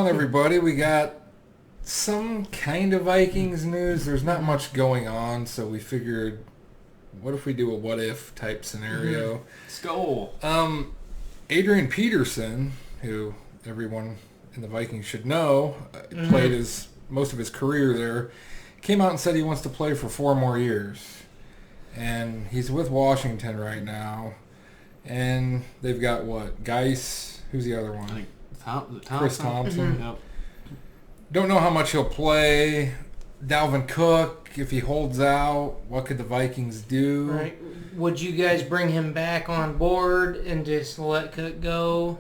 on, everybody? We got some kind of Vikings news. There's not much going on, so we figured, what if we do a what-if type scenario? Let's go. Adrian Peterson, who everyone in the Vikings should know, played most of his career there, came out and said he wants to play for 4 more years. And he's with Washington right now. And they've got what? Geis? Who's the other one? I think Chris Thompson. Yep. Don't know how much he'll play. Dalvin Cook, if he holds out, what could the Vikings do? Right. Would you guys bring him back on board and just let Cook go?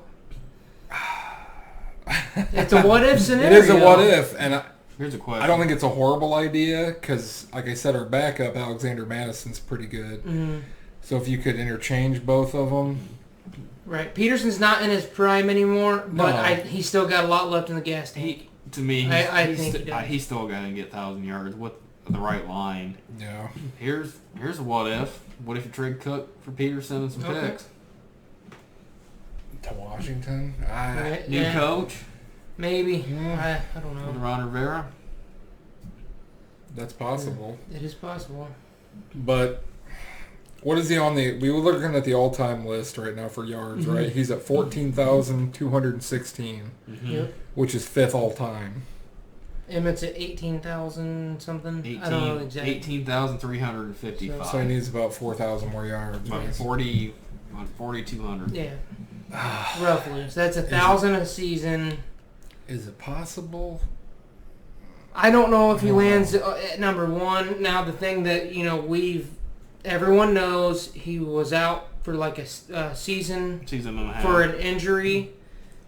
It's a what-if scenario. It is a what-if, and Here's a question. I don't think it's a horrible idea because, like I said, our backup, Alexander Madison's pretty good. Mm-hmm. So if you could interchange both of them. Right. Peterson's not in his prime anymore, but No. he's still got a lot left in the gas tank. To me, I think he does. he's still going to get 1,000 yards with the right line. Yeah. Here's a what if. What if you trade Cook for Peterson and some Okay. picks? To Washington? Right. New coach? Maybe. Yeah. I don't know. Ron Rivera? That's possible. It is possible. But what is he on the... We were looking at the all-time list right now for yards, right? He's at 14,216, Yep. which is 5th all-time. Emmett's at 18,000 something. I don't know exactly. 18,355. So he needs about 4,000 more yards. About Right? 4,200. Yeah. Roughly. So that's 1,000 a season. Is it possible? I don't know if he lands at number 1. Now the thing that everyone knows, he was out for like a season Season and a half. for an injury,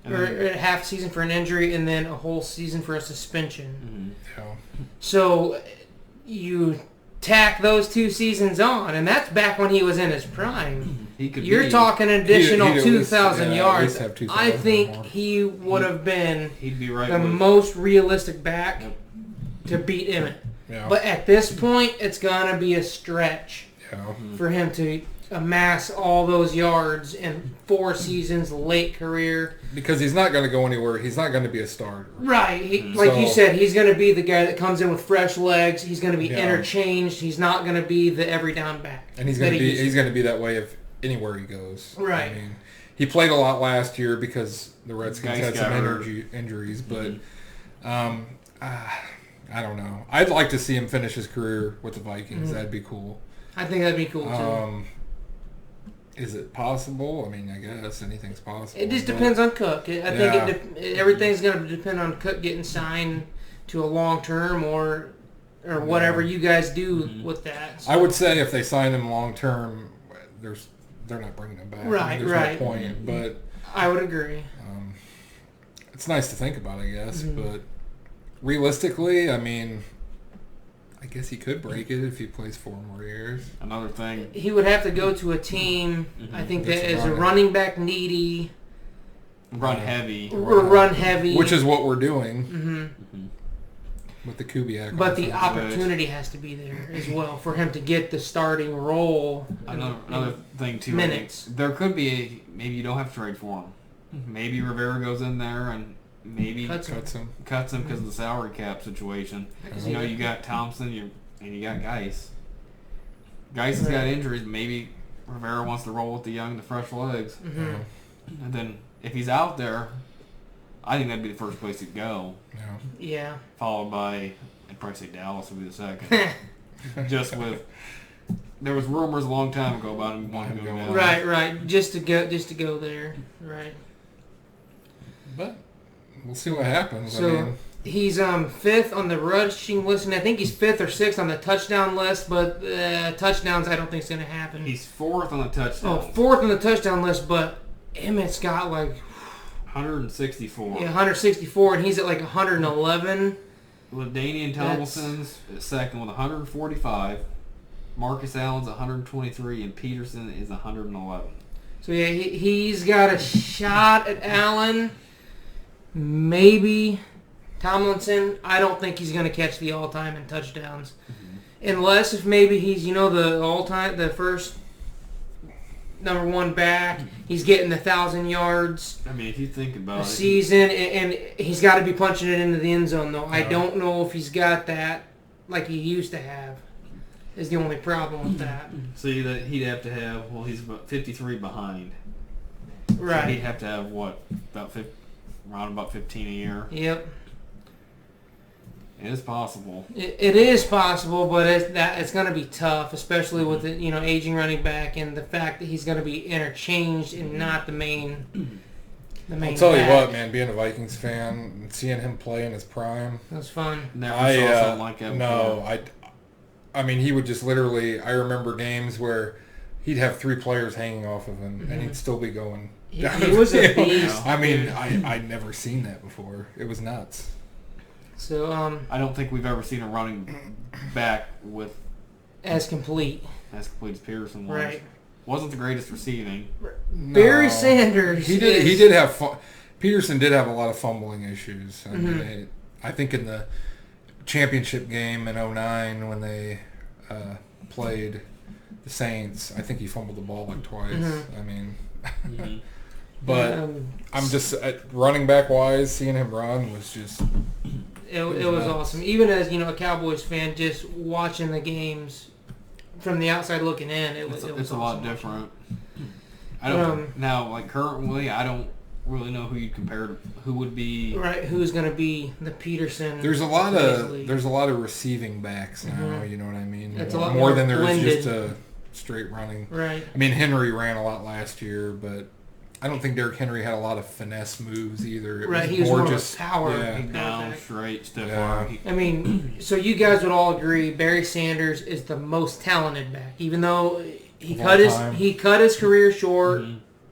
And or then- a half season for an injury, and then a whole season for a suspension. Yeah. So you tack those 2 seasons on, and that's back when he was in his prime. You're talking an additional he'd at least- 2,000 yeah, at yards. least have 2,000 I think more. he would have been He'd be right the with most realistic back Yep. to beat Emmett. Yeah. But at this point, it's going to be a stretch Yeah. for him to amass all those yards in 4 seasons, late career. Because he's not going to go anywhere. He's not going to be a starter. Right. Like you So- said, he's going to be the guy that comes in with fresh legs. He's going to be Yeah. interchanged. He's not going to be the every down back. And he's going to be that way if anywhere he goes. Right. I mean, he played a lot last year because the Redskins Guys had some got hurt. injuries, but I don't know. I'd like to see him finish his career with the Vikings. That'd be cool. I think that'd be cool too. Is it possible? I mean, I guess anything's possible. It just but- depends on Cook. I think everything's going to depend on Cook getting signed to a long term or whatever you guys do with that. So. I would say if they sign him long term, they're not bringing him back. Right, there's right. no point. But I would agree. it's nice to think about, I guess. But realistically, I mean, I guess he could break it if he plays 4 more years. Another thing. He would have to go to a team, I think, that That's is a right. running back needy, Run heavy. or run heavy. Which is what we're doing with the Kubiak. But the offense. opportunity has to be there as well for him to get the starting role. Another thing too. Minutes. There could be maybe you don't have to trade for him. Maybe Rivera goes in there and maybe Cuts him. cuts him because of the salary cap situation. see that. You got Thompson, and you got Geis. Geis has got injuries. Maybe Rivera wants to roll with the young, the fresh legs. And then if he's out there, I think that'd be the first place he'd go. Yeah. Yeah. Followed by, I'd probably say Dallas would be the second. Just with, there was rumors a long time ago about him wanting to go down. Right. Just to go there. Right. But we'll see what happens. So I mean, he's 5th on the rushing list, and I think he's 5th or 6th on the touchdown list. But touchdowns, I don't think is going to happen. He's 4th on the touchdown. 4th on the touchdown list, but Emmett's got like 164. 164, and he's at like 111. LaDainian Tomlinson's second with 145. Marcus Allen's 123, and Peterson is 111. So yeah, he's got a shot at Allen. Maybe Tomlinson. I don't think he's going to catch the all-time in touchdowns, unless if maybe he's the all-time, the first number one back. He's getting 1,000 yards I mean, if you think about a it, season, and he's got to be punching it into the end zone, though. I don't know if he's got that like he used to have. Is the only problem with that. see that he'd have to have. Well, he's about 53 behind. Right. So he'd have to have what around about 15 a year. Yep. It is possible. It is possible, but it's going to be tough, especially with the aging running back and the fact that he's going to be interchanged and not the main. I'll tell you back. what, man. Being a Vikings fan and seeing him play in his prime, That was fun. Never saw something like that. No, before. I mean, he would just literally. I remember games where he'd have 3 players hanging off of him, and he'd still be going. He was a beast. I mean, I'd never seen that before. It was nuts. So I don't think we've ever seen a running back with as complete. as complete as Peterson was. Right. Wasn't the greatest receiving. No. Barry Sanders. He did have Peterson did have a lot of fumbling issues. I mean, I think in the championship game in 2009 when they played the Saints, I think he fumbled the ball like twice. I mean, but I'm just running back wise, seeing him run was just. It was awesome. Even as a Cowboys fan, just watching the games from the outside looking in, it was It's a awesome. lot different. I don't now like currently. I don't really know who you compare to. Who would be Right, who's going to be the Peterson? There's a lot of receiving backs now. You know what I mean? It's a lot more more than there is blended. just a straight running. Right. I mean, Henry ran a lot last year, but I don't think Derrick Henry had a lot of finesse moves either. It Right, he was more just of a power. Yeah. down straight stiff Yeah. arm. I mean, so you guys would all agree Barry Sanders is the most talented back, even though he Of cut all his time. he cut his career short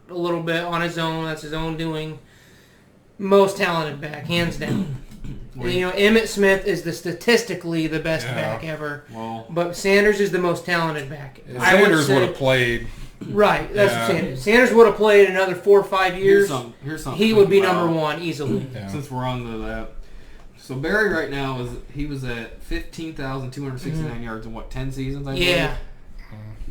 a little bit on his own. That's his own doing. Most talented back, hands down. Emmitt Smith is statistically the best Yeah. back ever, Well, but Sanders is the most talented back. If I would Sanders say- would have played. Right, that's Yeah. what Sanders would have played another 4 or 5 years. here's something. He to would be think number about. one easily. Yeah. Since we're on to that, so Barry right now he was at 15,269 yards in 10 seasons? I believe? Yeah,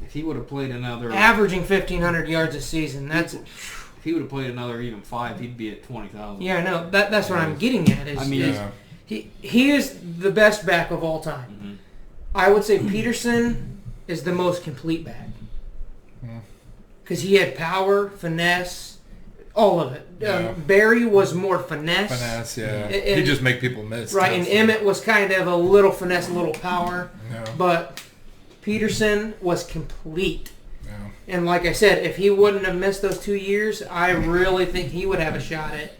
If he would have played another, averaging 1,500 yards a season. That's if he would have played another even 5, he'd be at 20,000. yeah, I know. That's what I'm getting at. Is, I mean, is he is the best back of all time. I would say Peterson is the most complete back because he had power, finesse, all of it. Yeah. Barry was more finesse. Finesse, yeah. And- He just make people miss. Right, and Emmett was kind of a little finesse, a little power, Yeah. but Peterson was complete. Yeah. And like I said, if he wouldn't have missed those 2 years, I really think he would have a shot at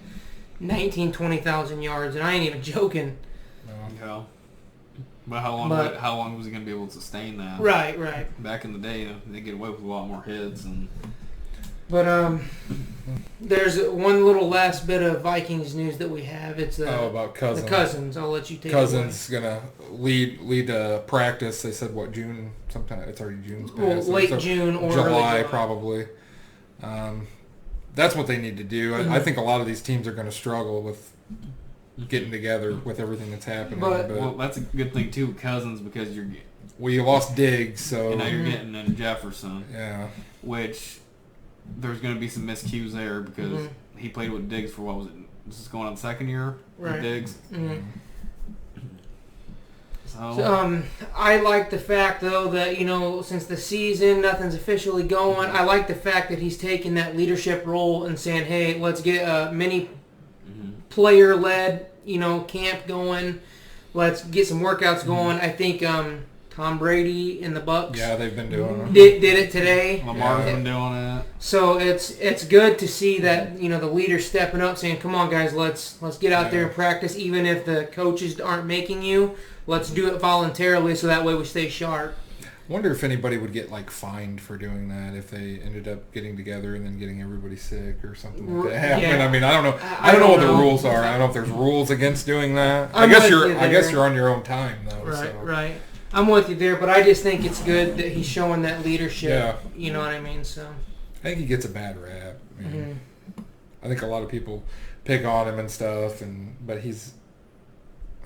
20,000 yards, and I ain't even joking. Yeah. But how long was he going to be able to sustain that? Right. Back in the day, they get away with a lot more hits and. But there's one little last bit of Vikings news that we have. It's about Cousins. the Cousins. I'll let you take Cousins gonna lead practice. They said what, June? Sometime it's already June's it away. past. Well, late So June or July early probably. That's what they need to do. I think a lot of these teams are going to struggle with getting together with everything that's happening. But- Well, that's a good thing too, Cousins, because you're we lost Diggs, so and now you're getting in Jefferson, yeah. which there's going to be some miscues there because he played with Diggs for what was it? This is going on the second year Right. with Diggs. Mhm. So, I like the fact, though, that, since the season, nothing's officially going, I like the fact that he's taking that leadership role and saying, hey, let's get a mini player-led, camp going. Let's get some workouts going. I think Tom Brady and the Bucks Yeah, they've been doing it. did it today. Lamar's been doing it. So it's good to see that the leader's stepping up, saying, "Come on, guys, let's get out there and practice, even if the coaches aren't making you. Let's do it voluntarily, so that way we stay sharp." Wonder if anybody would get fined for doing that if they ended up getting together and then getting everybody sick or something like that happen. Yeah. I mean, I don't know. I I don't know what don't the know. rules are. I don't know if there's rules against doing that. I'm I guess with you're. you I guess there. you're on your own time though. Right, so. right. I'm with you there, but I just think it's good that he's showing that leadership. Yeah. You know what I mean? So. I think he gets a bad rap. I think a lot of people pick on him and stuff, but he's.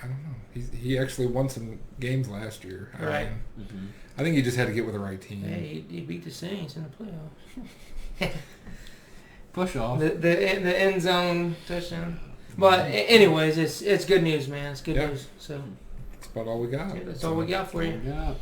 I don't know. He actually won some games last year. Right. I think he just had to get with the right team. Hey, he beat the Saints in the playoffs. Push off. The end zone touchdown. But anyways, it's good news, man. It's good Yep. news. So That's about all we got. that's all we got for you. Yeah.